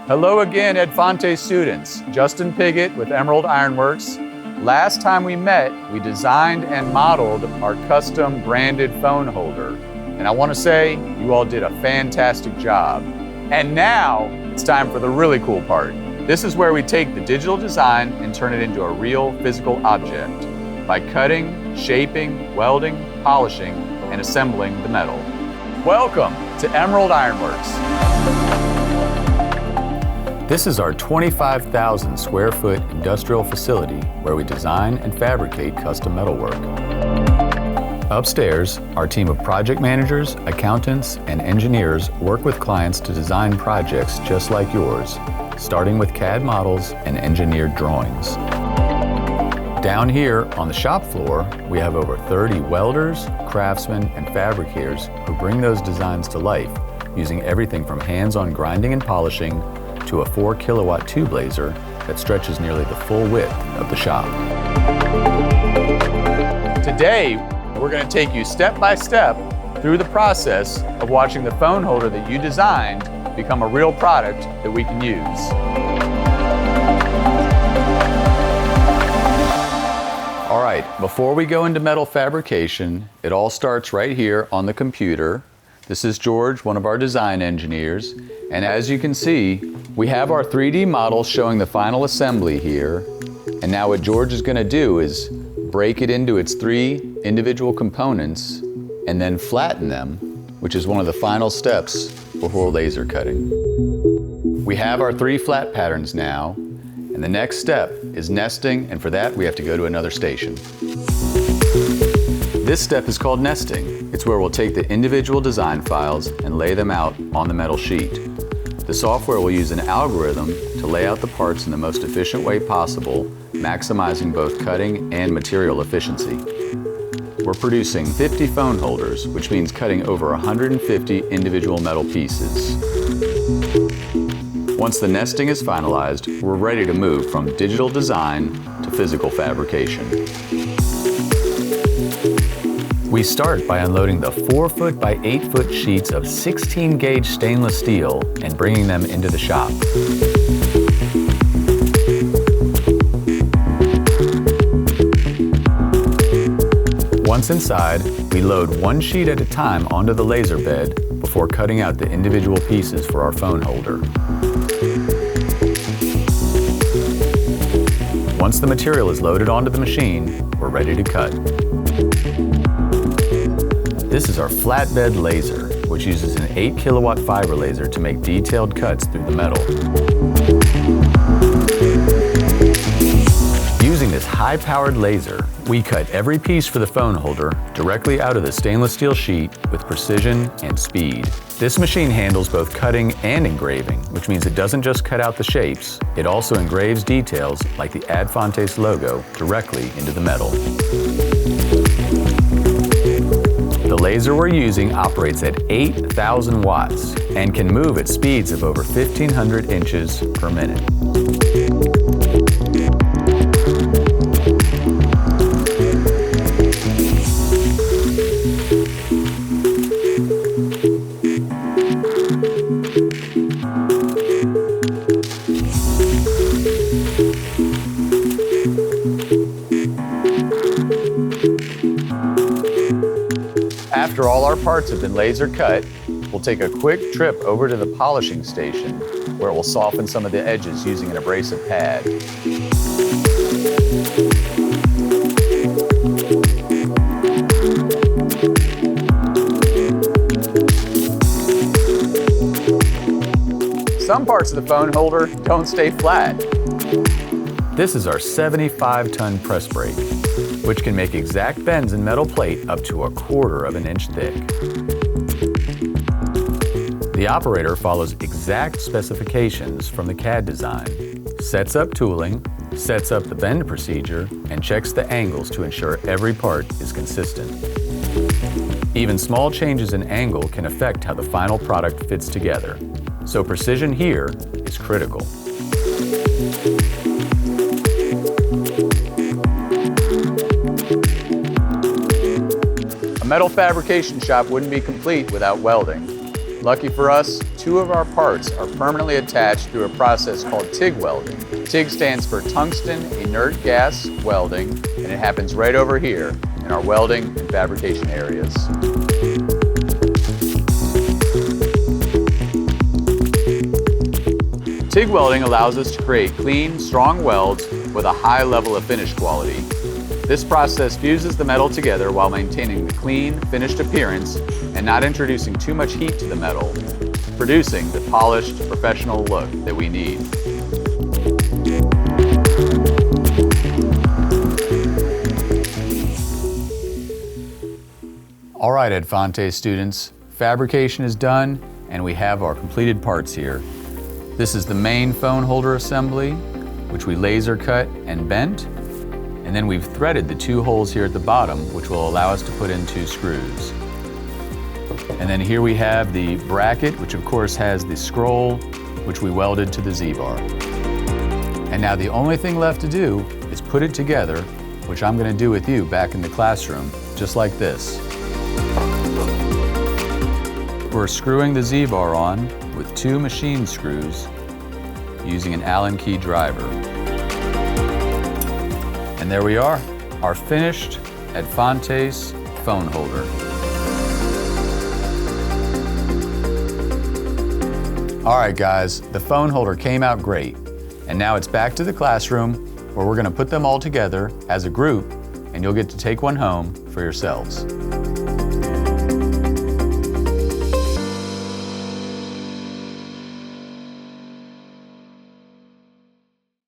Hello again, Ed students. Justin Piggott with Emerald Ironworks. Last time we met, we designed and modeled our custom branded phone holder. And I want to say you all did a fantastic job. And now it's time for the really cool part. This is where we take the digital design and turn it into a real physical object by cutting, shaping, welding, polishing, and assembling the metal. Welcome to Emerald Ironworks. This is our 25,000 square foot industrial facility where we design and fabricate custom metalwork. Upstairs, our team of project managers, accountants, and engineers work with clients to design projects just like yours, starting with CAD models and engineered drawings. Down here on the shop floor, we have over 30 welders, craftsmen, and fabricators who bring those designs to life using everything from hands-on grinding and polishing to a 4 kilowatt tube laser that stretches nearly the full width of the shop. Today, we're going to take you step by step through the process of watching the phone holder that you designed become a real product that we can use. All right, before we go into metal fabrication, it all starts right here on the computer. This is George, one of our design engineers, and as you can see, we have our 3D model showing the final assembly here, and now what George is going to do is break it into its 3 individual components and then flatten them, which is one of the final steps before laser cutting. We have our 3 flat patterns now, and the next step is nesting, and for that we have to go to another station. This step is called nesting. It's where we'll take the individual design files and lay them out on the metal sheet. The software will use an algorithm to lay out the parts in the most efficient way possible, maximizing both cutting and material efficiency. We're producing 50 phone holders, which means cutting over 150 individual metal pieces. Once the nesting is finalized, we're ready to move from digital design to physical fabrication. We start by unloading the 4-foot by 8-foot sheets of 16 gauge stainless steel and bringing them into the shop. Once inside, we load 1 sheet at a time onto the laser bed before cutting out the individual pieces for our phone holder. Once the material is loaded onto the machine, we're ready to cut. This is our flatbed laser, which uses an 8 kilowatt fiber laser to make detailed cuts through the metal. Using this high-powered laser, we cut every piece for the phone holder directly out of the stainless steel sheet with precision and speed. This machine handles both cutting and engraving, which means it doesn't just cut out the shapes, it also engraves details like the AFA-themed logo directly into the metal. The laser we're using operates at 8,000 watts and can move at speeds of over 1,500 inches per minute. After all our parts have been laser cut, we'll take a quick trip over to the polishing station where it will soften some of the edges using an abrasive pad. Some parts of the phone holder don't stay flat. This is our 75-ton press brake, which can make exact bends in metal plate up to 1/4 of an inch thick. The operator follows exact specifications from the CAD design, sets up tooling, sets up the bend procedure, and checks the angles to ensure every part is consistent. Even small changes in angle can affect how the final product fits together, so precision here is critical. A metal fabrication shop wouldn't be complete without welding. Lucky for us, two of our parts are permanently attached through a process called TIG welding. TIG stands for tungsten inert gas welding, and it happens right over here in our welding and fabrication areas. TIG welding allows us to create clean, strong welds with a high level of finish quality. This process fuses the metal together while maintaining the clean, finished appearance and not introducing too much heat to the metal, producing the polished, professional look that we need. All right, Adfante students, fabrication is done and we have our completed parts here. This is the main phone holder assembly, which we laser cut and bent. And then we've threaded the two holes here at the bottom, which will allow us to put in 2 screws. And then here we have the bracket, which of course has the scroll, which we welded to the Z-bar. And now the only thing left to do is put it together, which I'm going to do with you back in the classroom, just like this. We're screwing the Z-bar on with 2 machine screws using an Allen key driver. And there we are, our finished Adfante's phone holder. All right guys, the phone holder came out great. And now it's back to the classroom where we're gonna put them all together as a group and you'll get to take one home for yourselves.